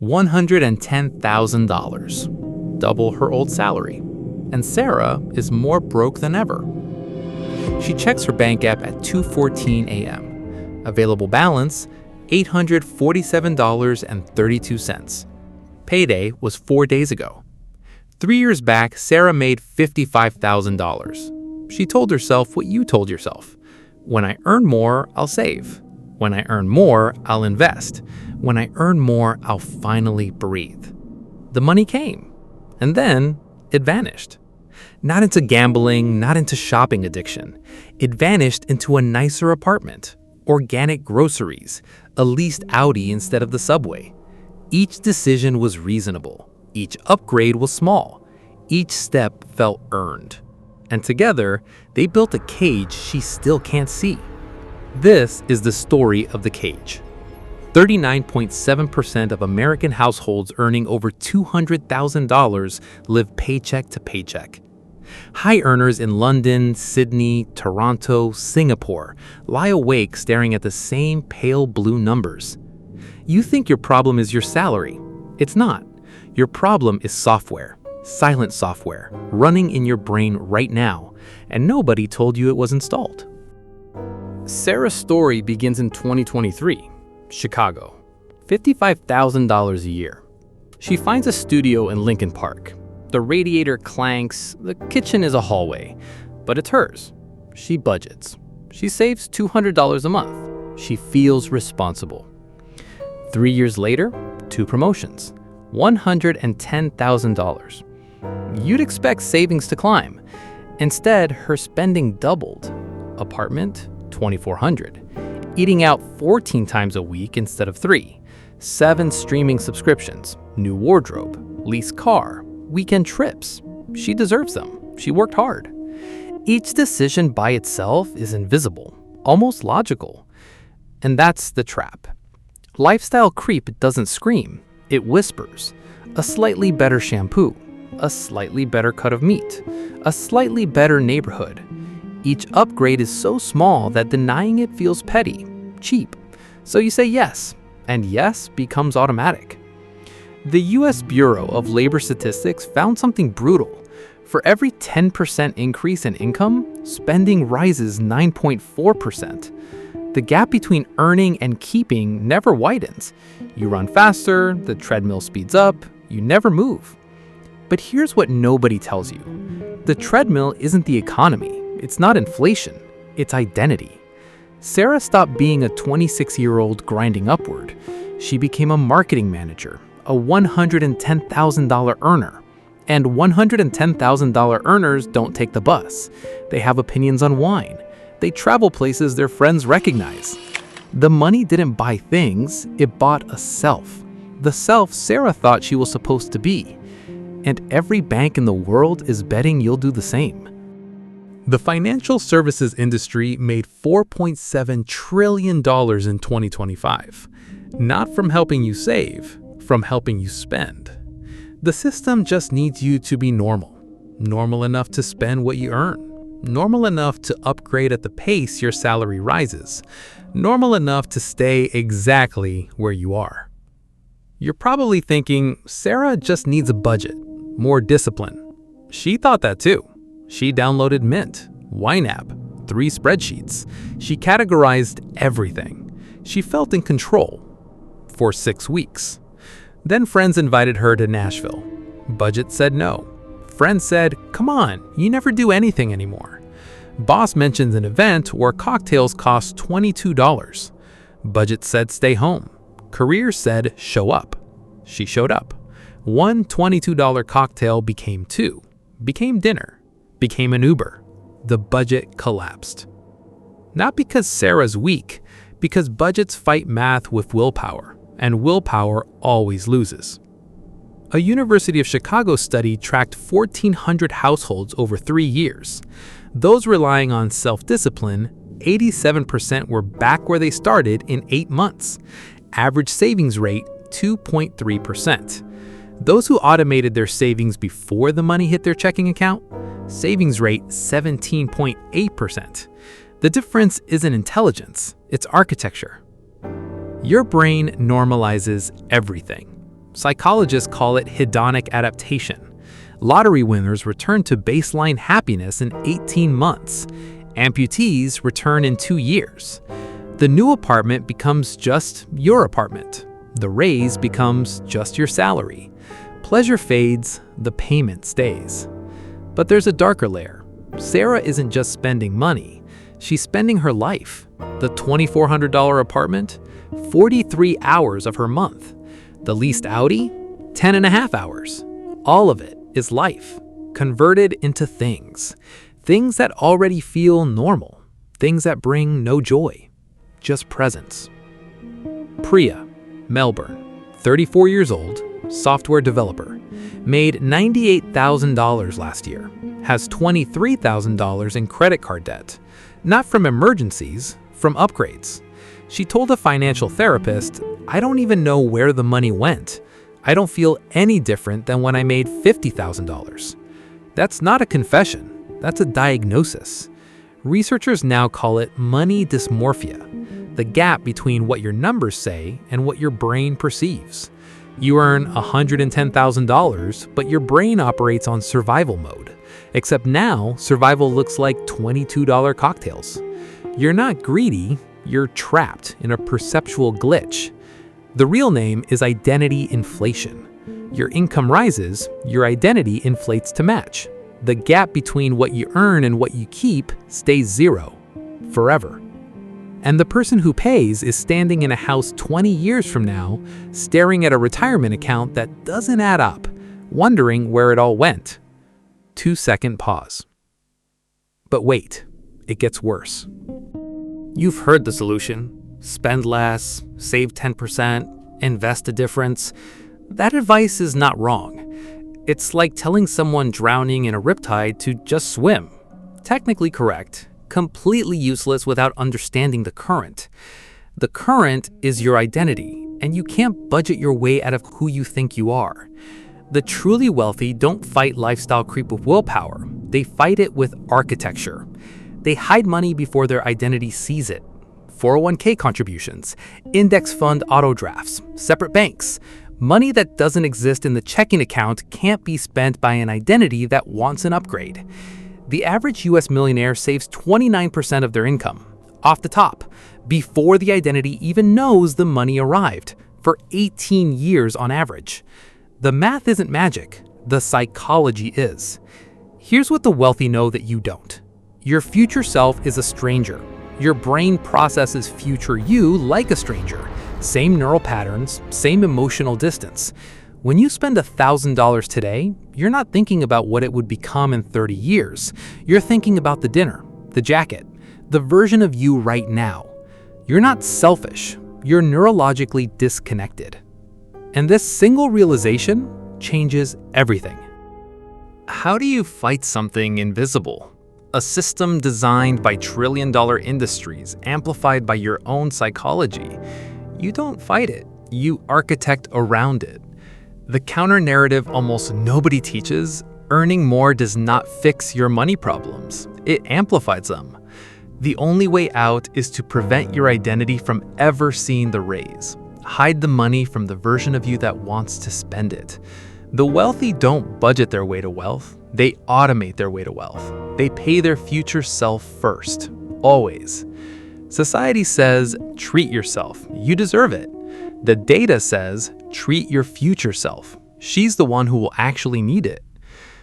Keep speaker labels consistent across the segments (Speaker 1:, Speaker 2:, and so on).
Speaker 1: $110,000, double her old salary. And Sarah is more broke than ever. She checks her bank app at 2:14 a.m. Available balance, $847.32. Payday was 4 days ago. 3 years back, Sarah made $55,000. She told herself what you told yourself. When I earn more, I'll save. When I earn more, I'll invest. When I earn more, I'll finally breathe. The money came, and then it vanished. Not into gambling, not into shopping addiction. It vanished into a nicer apartment, organic groceries, a leased Audi instead of the subway. Each decision was reasonable. Each upgrade was small. Each step felt earned. And together, they built a cage she still can't see. This is the story of the cage. 39.7% of American households earning over $200,000 live paycheck to paycheck. High earners in London, Sydney, Toronto, Singapore lie awake staring at the same pale blue numbers. You think your problem is your salary. It's not. Your problem is software, silent software, running in your brain right now, and nobody told you it was installed. Sarah's story begins in 2023, Chicago. $55,000 a year. She finds a studio in Lincoln Park. The radiator clanks, the kitchen is a hallway, but it's hers. She budgets. She saves $200 a month. She feels responsible. 3 years later, 2 promotions, $110,000. You'd expect savings to climb. Instead, her spending doubled. Apartment, $2,400. Eating out 14 times a week instead of 3. 7 streaming subscriptions, new wardrobe, leased car, weekend trips. She deserves them. She worked hard. Each decision by itself is invisible, almost logical. And that's the trap. Lifestyle creep doesn't scream, it whispers. A slightly better shampoo, a slightly better cut of meat, a slightly better neighborhood. Each upgrade is so small that denying it feels petty, cheap. So you say yes, and yes becomes automatic. The U.S. Bureau of Labor Statistics found something brutal. For every 10% increase in income, spending rises 9.4%. The gap between earning and keeping never widens. You run faster, the treadmill speeds up, you never move. But here's what nobody tells you. The treadmill isn't the economy. It's not inflation. It's identity. Sarah stopped being a 26-year-old grinding upward. She became a marketing manager, a $110,000 earner. And $110,000 earners don't take the bus. They have opinions on wine. They travel places their friends recognize. The money didn't buy things, it bought a self. The self Sarah thought she was supposed to be. And every bank in the world is betting you'll do the same. The financial services industry made $4.7 trillion in 2025. Not from helping you save, from helping you spend. The system just needs you to be normal. Normal enough to spend what you earn. Normal enough to upgrade at the pace your salary rises. Normal enough to stay exactly where you are. You're probably thinking, Sarah just needs a budget, more discipline. She thought that too. She downloaded Mint, YNAB, 3 spreadsheets. She categorized everything. She felt in control for 6 weeks. Then friends invited her to Nashville. Budget said no. Friends said, come on, you never do anything anymore. Boss mentions an event where cocktails cost $22. Budget said stay home. Career said show up. She showed up. One $22 cocktail became 2, became dinner, became an Uber. The budget collapsed. Not because Sarah's weak, because budgets fight math with willpower, and willpower always loses. A University of Chicago study tracked 1,400 households over 3 years. Those relying on self-discipline, 87% were back where they started in 8 months. Average savings rate, 2.3%. Those who automated their savings before the money hit their checking account, savings rate 17.8%. The difference isn't intelligence, it's architecture. Your brain normalizes everything. Psychologists call it hedonic adaptation. Lottery winners return to baseline happiness in 18 months. Amputees return in 2 years. The new apartment becomes just your apartment. The raise becomes just your salary. Pleasure fades, the payment stays. But there's a darker layer. Sarah isn't just spending money. She's spending her life. The $2,400 apartment, 43 hours of her month. The leased Audi, 10 and a half hours. All of it is life, converted into things. Things that already feel normal. Things that bring no joy, just presence. Priya, Melbourne, 34 years old, software developer, made $98,000 last year, has $23,000 in credit card debt, not from emergencies, from upgrades. She told a financial therapist, "I don't even know where the money went. I don't feel any different than when I made $50,000. That's not a confession, that's a diagnosis. Researchers now call it money dysmorphia, the gap between what your numbers say and what your brain perceives. You earn $110,000, but your brain operates on survival mode. Except now, survival looks like $22 cocktails. You're not greedy, you're trapped in a perceptual glitch. The real name is identity inflation. Your income rises, your identity inflates to match. The gap between what you earn and what you keep stays zero, forever. And the person who pays is standing in a house 20 years from now, staring at a retirement account that doesn't add up, wondering where it all went. 2-second pause. But wait, it gets worse. You've heard the solution. Spend less, save 10%, invest the difference. That advice is not wrong. It's like telling someone drowning in a riptide to just swim. Technically correct, completely useless without understanding the current. The current is your identity, and you can't budget your way out of who you think you are. The truly wealthy don't fight lifestyle creep with willpower. They fight it with architecture. They hide money before their identity sees it. 401k contributions, index fund auto drafts, separate banks. Money that doesn't exist in the checking account can't be spent by an identity that wants an upgrade. The average US millionaire saves 29% of their income, off the top, before the identity even knows the money arrived, for 18 years on average. The math isn't magic, the psychology is. Here's what the wealthy know that you don't. Your future self is a stranger. Your brain processes future you like a stranger. Same neural patterns, same emotional distance. When you spend $1,000 today, you're not thinking about what it would become in 30 years. You're thinking about the dinner, the jacket, the version of you right now. You're not selfish, you're neurologically disconnected. And this single realization changes everything. How do you fight something invisible? A system designed by trillion-dollar industries, amplified by your own psychology. You don't fight it, you architect around it. The counter-narrative almost nobody teaches, earning more does not fix your money problems. It amplifies them. The only way out is to prevent your identity from ever seeing the raise. Hide the money from the version of you that wants to spend it. The wealthy don't budget their way to wealth. They automate their way to wealth. They pay their future self first, always. Society says, treat yourself. You deserve it. The data says, treat your future self. She's the one who will actually need it.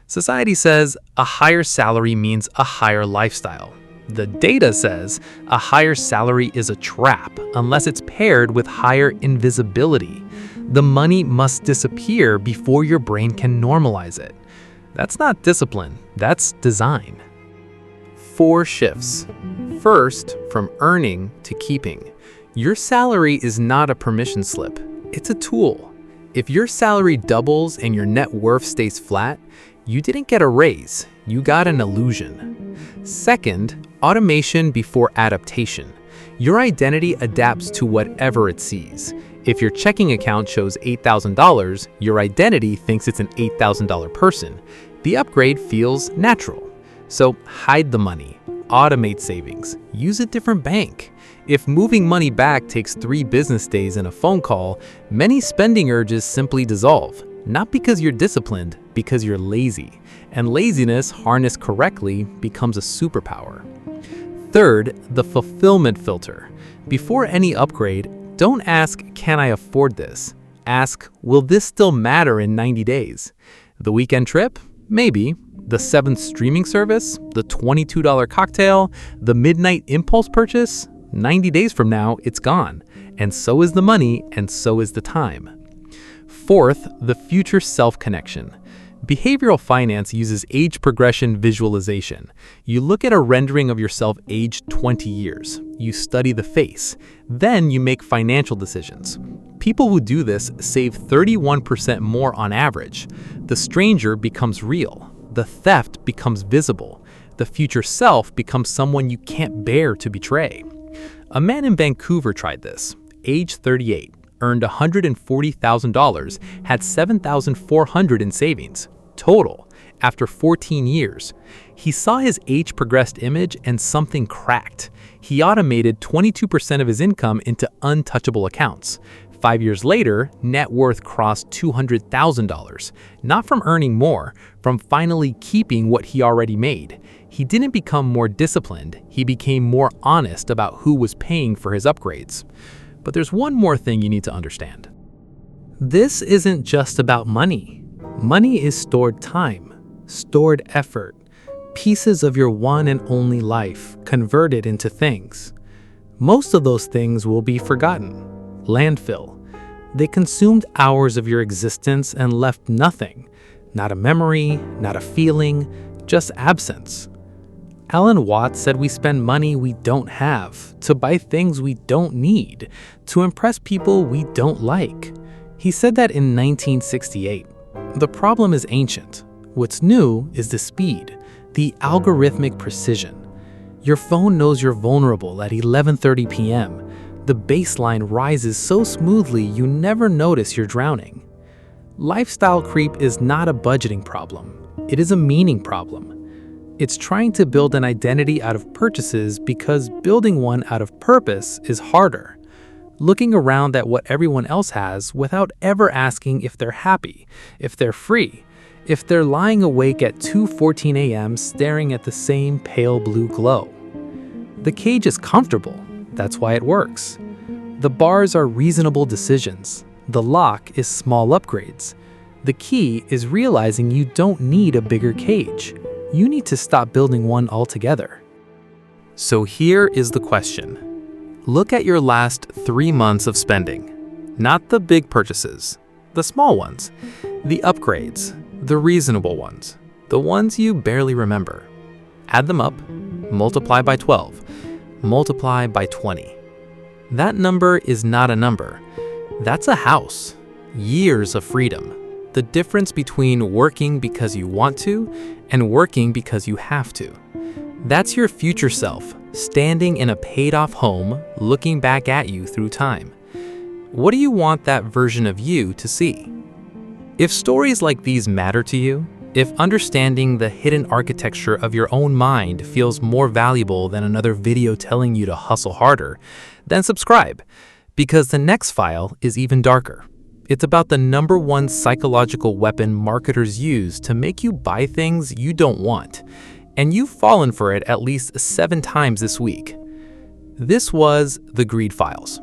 Speaker 1: Society says, a higher salary means a higher lifestyle. The data says, a higher salary is a trap unless it's paired with higher invisibility. The money must disappear before your brain can normalize it. That's not discipline, that's design. 4 shifts. First, from earning to keeping. Your salary is not a permission slip, it's a tool. If your salary doubles and your net worth stays flat, you didn't get a raise, you got an illusion. Second, automation before adaptation. Your identity adapts to whatever it sees. If your checking account shows $8,000, your identity thinks it's an $8,000 person. The upgrade feels natural. So hide the money. automate savings. Use a different bank. If moving money back takes 3 business days and a phone call, many spending urges simply dissolve. Not because you're disciplined, because you're lazy. And laziness, harnessed correctly, becomes a superpower. Third, the fulfillment filter. Before any upgrade, don't ask, "Can I afford this?" Ask, "Will this still matter in 90 days?" The weekend trip? Maybe. The 7th streaming service? The $22 cocktail? The midnight impulse purchase? 90 days from now, it's gone. And so is the money, and so is the time. Fourth, the future self-connection. Behavioral finance uses age progression visualization. You look at a rendering of yourself aged 20 years. You study the face. Then you make financial decisions. People who do this save 31% more on average. The stranger becomes real. The theft becomes visible. The future self becomes someone you can't bear to betray. A man in Vancouver tried this. Age 38, earned $140,000, had $7,400 in savings, total, after 14 years. He saw his age-progressed image and something cracked. He automated 22% of his income into untouchable accounts. 5 years later, net worth crossed $200,000, not from earning more, from finally keeping what he already made. He didn't become more disciplined, he became more honest about who was paying for his upgrades. But there's one more thing you need to understand. This isn't just about money. Money is stored time, stored effort, pieces of your one and only life converted into things. Most of those things will be forgotten. Landfill. They consumed hours of your existence and left nothing. Not a memory, not a feeling, just absence. Alan Watts said we spend money we don't have, to buy things we don't need, to impress people we don't like. He said that in 1968. The problem is ancient. What's new is the speed, the algorithmic precision. Your phone knows you're vulnerable at 11:30 p.m. The baseline rises so smoothly you never notice you're drowning. Lifestyle creep is not a budgeting problem. It is a meaning problem. It's trying to build an identity out of purchases because building one out of purpose is harder. Looking around at what everyone else has without ever asking if they're happy, if they're free, if they're lying awake at 2:14 a.m. staring at the same pale blue glow. The cage is comfortable. That's why it works. The bars are reasonable decisions. The lock is small upgrades. The key is realizing you don't need a bigger cage. You need to stop building one altogether. So here is the question. Look at your last 3 months of spending. Not the big purchases, the small ones, the upgrades, the reasonable ones, the ones you barely remember. Add them up, multiply by 12, multiply by 20. That number is not a number. That's a house. Years of freedom. The difference between working because you want to and working because you have to. That's your future self, standing in a paid-off home, looking back at you through time. What do you want that version of you to see? If stories like these matter to you, if understanding the hidden architecture of your own mind feels more valuable than another video telling you to hustle harder, then subscribe, because the next file is even darker. It's about the #1 psychological weapon marketers use to make you buy things you don't want, and you've fallen for it at least 7 times this week. This was The Greed Files.